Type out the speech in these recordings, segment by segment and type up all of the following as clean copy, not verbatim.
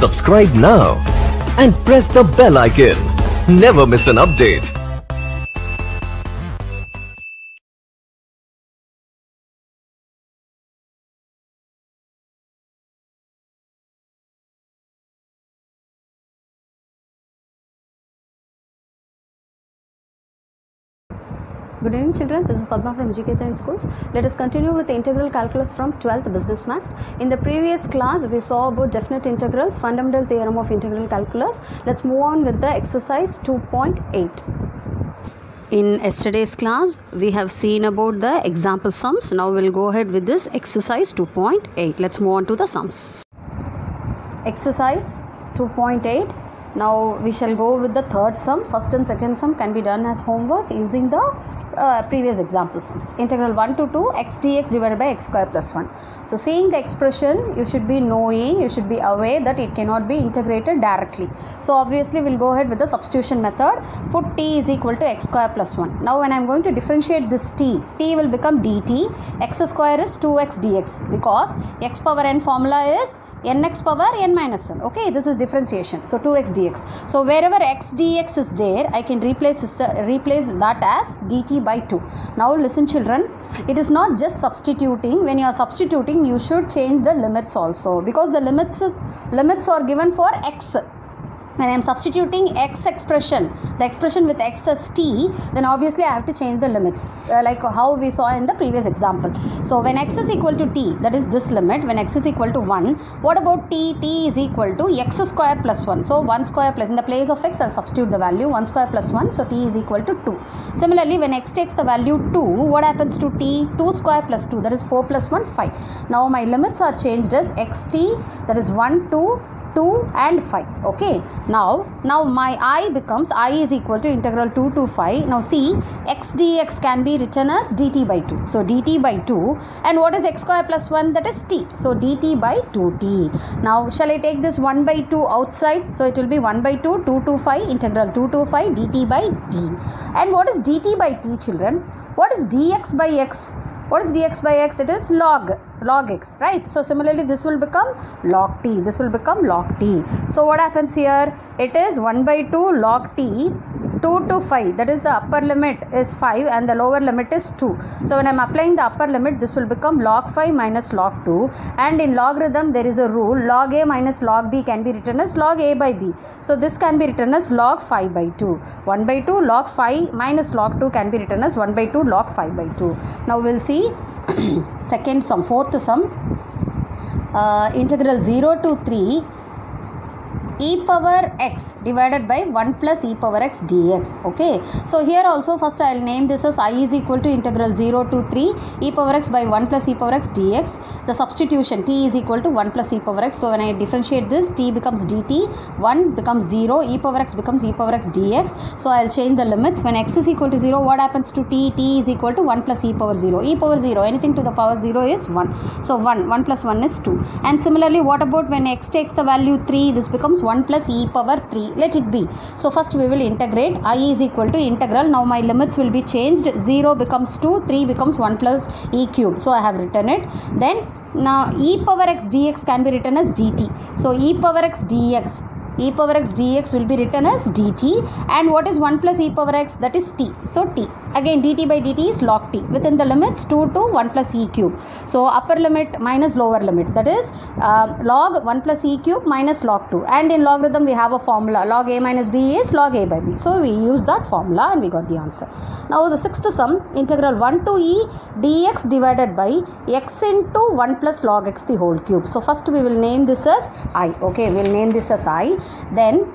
Subscribe now and press the bell icon. Never miss an update. Good evening children, this is Padma from G.k.jain schools. Let us continue with the integral calculus from 12th business maths. In the previous class we saw about definite integrals, fundamental theorem of integral calculus. Let's move on with the exercise 2.8. In yesterday's class we have seen about the example sums. Now we'll go ahead with this exercise 2.8. Let's move on to the sums. Exercise 2.8. Now we shall go with the third sum. First and second sum can be done as homework using the previous example sums. Integral 1 to 2 x dx divided by x square plus 1. So seeing the expression, you should be knowing, you should be aware that it cannot be integrated directly. So obviously we'll go ahead with the substitution method. Put t is equal to x square plus 1. Now when I am going to differentiate this t will become dt. X square is 2x dx because x power n formula is nx power n minus 1. Okay, this is differentiation. So 2x dx. So wherever x dx is there, I can replace that as dt by 2. Now listen children, it is not just substituting. When you are substituting, you should change the limits also, because the limits are given for x. When I am substituting x expression, the expression with x as t, then obviously I have to change the limits like how we saw in the previous example. So when x is equal to t, that is this limit, when x is equal to 1, what about t? T is equal to x square plus 1. So 1 square plus, in the place of x I will substitute the value 1 square plus 1, so t is equal to 2. Similarly, when x takes the value 2, what happens to t? 2 square plus 2, that is 4 plus 1, 5. Now my limits are changed as xt, that is 1, 2, 2 and 5. Okay, now my I becomes, I is equal to integral 2 to 5. Now see, x dx can be written as dt by 2. So dt by 2, and what is x square plus 1? That is t. So dt by 2t. Now shall I take this 1 by 2 outside? So it will be 1 by 2, 2 to 5, integral 2 to 5 dt by d. And what is dt by t children? What is dx by x? What is dx by x? It is log x, right? So similarly this will become log t, this will become log t. So what happens here? It is 1 by 2 log t, 2 to 5, that is the upper limit is 5 and the lower limit is 2. So when I am applying the upper limit, this will become log 5 minus log 2, and in logarithm there is a rule, log a minus log b can be written as log a by b. So this can be written as log 5 by 2. 1 by 2 log 5 minus log 2 can be written as 1 by 2 log 5 by 2. Now we will see second sum, fourth sum, integral 0 to 3 e power x divided by 1 plus e power x dx. Okay, so here also first I will name this as I is equal to integral 0 to 3 e power x by 1 plus e power x dx. The substitution, t is equal to 1 plus e power x. So when I differentiate this, t becomes dt, 1 becomes 0, e power x becomes e power x dx. So I will change the limits. When x is equal to 0, what happens to t? T is equal to 1 plus e power 0. E power 0, anything to the power 0 is 1. So 1 plus 1 is 2. And similarly, what about when x takes the value 3? This becomes 1 plus e power 3. Let it be. So first we will integrate. I is equal to integral. Now my limits will be changed. 0 becomes 2, 3 becomes 1 plus e cube. So I have written it. Then now e power x dx can be written as dt. So e power x dx will be written as dt, and what is 1 plus e power x? That is t. So t, again dt by dt is log t, within the limits 2 to 1 plus e cube. So upper limit minus lower limit, that is log 1 plus e cube minus log 2, and in logarithm we have a formula, log a minus b is log a by b. So we use that formula and we got the answer. Now the sixth sum, integral 1 to e dx divided by x into 1 plus log x the whole cube. So first we will name this as I. Okay, we will name this as I. Then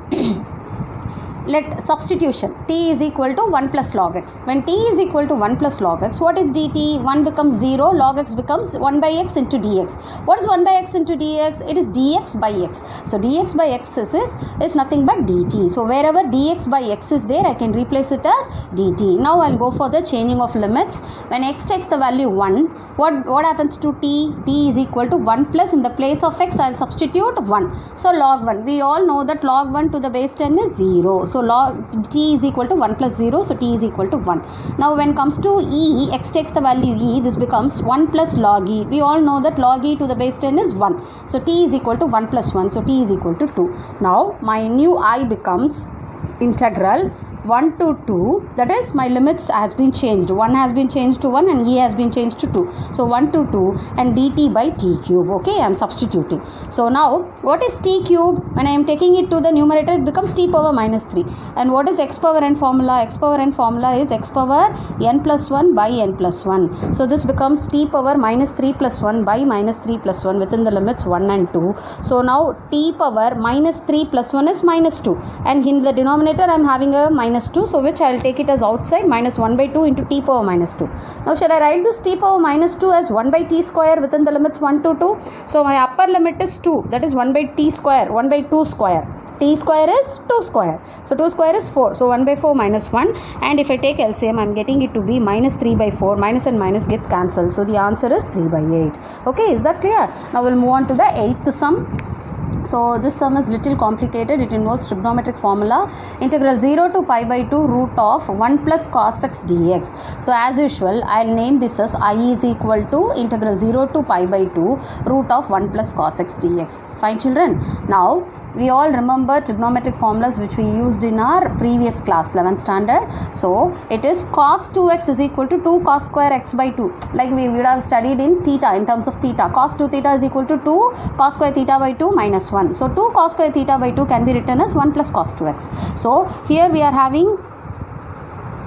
let substitution, t is equal to 1 plus log x. When t is equal to 1 plus log x, what is dt? 1 becomes 0, log x becomes 1 by x into dx. What is 1 by x into dx? It is dx by x. So dx by x is nothing but dt. So wherever dx by x is there, I can replace it as dt. Now I will go for the changing of limits. When x takes the value 1, what happens to t? T is equal to 1 plus, in the place of x I will substitute 1. So log 1. We all know that log 1 to the base 10 is 0. So So log t is equal to 1 plus 0, so t is equal to 1. Now when it comes to e, x takes the value e, this becomes 1 plus log e. We all know that log e to the base 10 is 1. So t is equal to 1 plus 1, so t is equal to 2. Now my new I becomes integral 1 to 2, that is my limits has been changed. 1 has been changed to 1 and e has been changed to 2. So 1 to 2 and dt by t cube. Okay, I am substituting. So now what is t cube? When I am taking it to the numerator, it becomes t power minus 3. And what is x power n formula? X power n formula is x power n plus 1 by n plus 1. So this becomes t power minus 3 plus 1 by minus 3 plus 1 within the limits 1 and 2. So now t power minus 3 plus 1 is minus 2. And in the denominator I am having a minus 2, so which I will take it as outside, minus 1 by 2 into t power minus 2. Now shall I write this t power minus 2 as 1 by t square within the limits 1 to 2? So my upper limit is 2, that is 1 by t square, 1 by 2 square. T square is 2 square. So 2 square is 4. So 1 by 4 minus 1. And if I take LCM, I am getting it to be minus 3 by 4. Minus and minus gets cancelled. So the answer is 3 by 8. Okay, is that clear? Now we'll move on to the 8th sum. So this sum is little complicated. It involves trigonometric formula. Integral 0 to pi by 2 root of 1 plus cos x dx. So as usual, I'll name this as I is equal to integral 0 to pi by 2 root of 1 plus cos x dx. Fine children. Now we all remember trigonometric formulas which we used in our previous class, 11th standard. So it is cos 2x is equal to 2 cos square x by 2. Like we would have studied in theta, in terms of theta. Cos 2 theta is equal to 2 cos square theta by 2 minus 1. So 2 cos square theta by 2 can be written as 1 plus cos 2x. So here we are having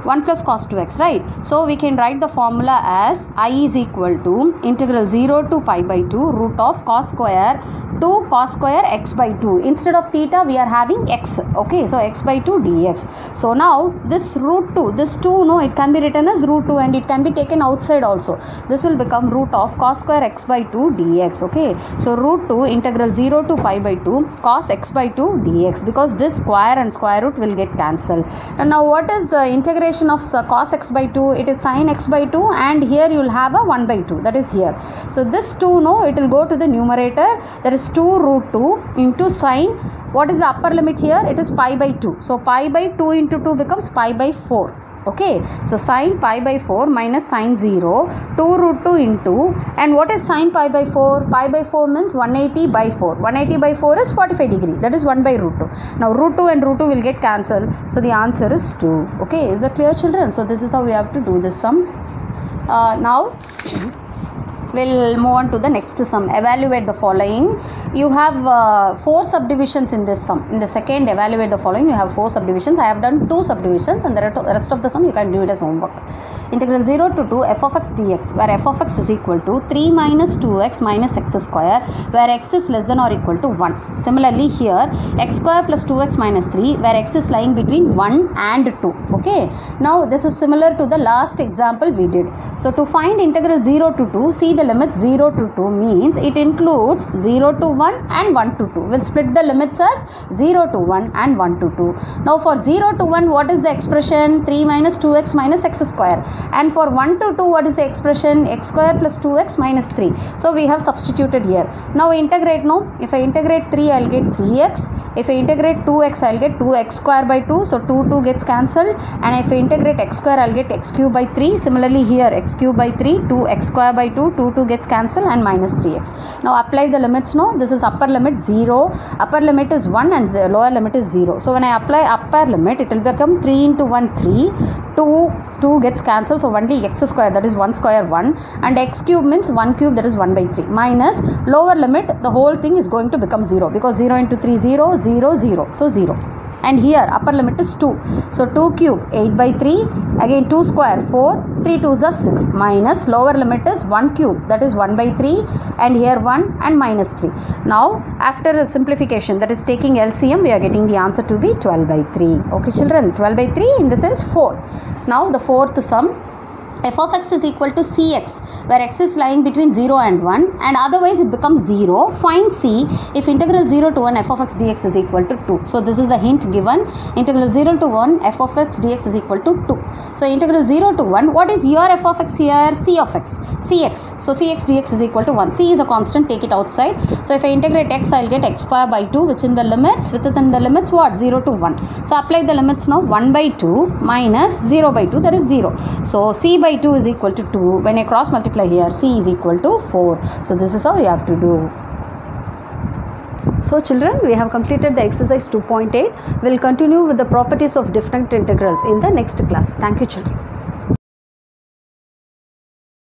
1 plus cos 2x, right? So we can write the formula as I is equal to integral 0 to pi by 2 root of cos square 2 cos square x by 2. Instead of theta we are having x. Okay, so x by 2 dx. So now this root 2, this 2, no, it can be written as root 2 and it can be taken outside also. This will become root of cos square x by 2 dx. Okay, so root 2 integral 0 to pi by 2 cos x by 2 dx, because this square and square root will get cancelled. And now what is integration of cos x by 2? It is sin x by 2 and here you will have a 1 by 2, that is here. So this 2, no, it will go to the numerator, that is 2 root 2 into sin, what is the upper limit here? It is pi by 2. So pi by 2 into 2 becomes pi by 4. Okay, so sin pi by 4 minus sin 0, 2 root 2 into, and what is sin pi by 4? Pi by 4 means 180 by 4. 180 by 4 is 45 degree. That is 1 by root 2. Now root 2 and root 2 will get cancelled. So the answer is 2. Okay, is that clear, children? So this is how we have to do this sum. Now we'll move on to the next sum. Evaluate the following. You have 4 subdivisions in this sum. In the second, evaluate the following. You have 4 subdivisions. I have done 2 subdivisions and the rest of the sum you can do it as homework. Integral 0 to 2 f of x dx, where f of x is equal to 3 minus 2x minus x square, where x is less than or equal to 1. Similarly here, x square plus 2x minus 3, where x is lying between 1 and 2. Okay. Now this is similar to the last example we did. So to find integral 0 to 2, see the limits 0 to 2 means it includes 0 to 1 and 1 to 2. We'll split the limits as 0 to 1 and 1 to 2. Now for 0 to 1, what is the expression? 3 minus 2x minus x square. And for 1 to 2, what is the expression? X square plus 2x minus 3. So we have substituted here. Now integrate, no? If I integrate 3, I'll get 3x. If I integrate 2x, I'll get 2x square by 2. So 2 gets cancelled. And if I integrate x square, I'll get x cube by 3. Similarly here, x cube by 3, 2x square by 2, 2 gets cancelled and minus 3x. Now apply the limits, no? This is upper limit 0, upper limit is 1 and lower limit is 0. So when I apply upper limit, it will become 3 into 1, 3, 2 gets cancelled. So only x square, that is 1 square 1, and x cube means 1 cube, that is 1 by 3, minus lower limit, the whole thing is going to become 0, because 0 into 3, 0, 0, 0, so 0. And here upper limit is 2. So 2 cube 8 by 3, again 2 square 4, 3 2s are 6, minus lower limit is 1 cube, that is 1 by 3, and here 1 and minus 3. Now after a simplification, that is taking LCM, we are getting the answer to be 12 by 3. Okay children, 12 by 3 in the sense 4. Now the fourth sum. f of x is equal to cx, where x is lying between 0 and 1, and otherwise it becomes 0. Find c if integral 0 to 1 f of x dx is equal to 2. So this is the hint given. Integral 0 to 1 f of x dx is equal to 2. So integral 0 to 1, what is your f of x here? C of x, cx. So cx dx is equal to 1. C is a constant, take it outside. So if I integrate x, I'll get x square by 2, which in the limits, within the limits what? 0 to 1. So apply the limits now. 1 by 2 minus 0 by 2, that is 0. So c by 2 is equal to 2. When I cross multiply here, c is equal to 4. So this is how you have to do. So children, we have completed the exercise 2.8. We'll continue with the properties of different integrals in the next class. Thank you children.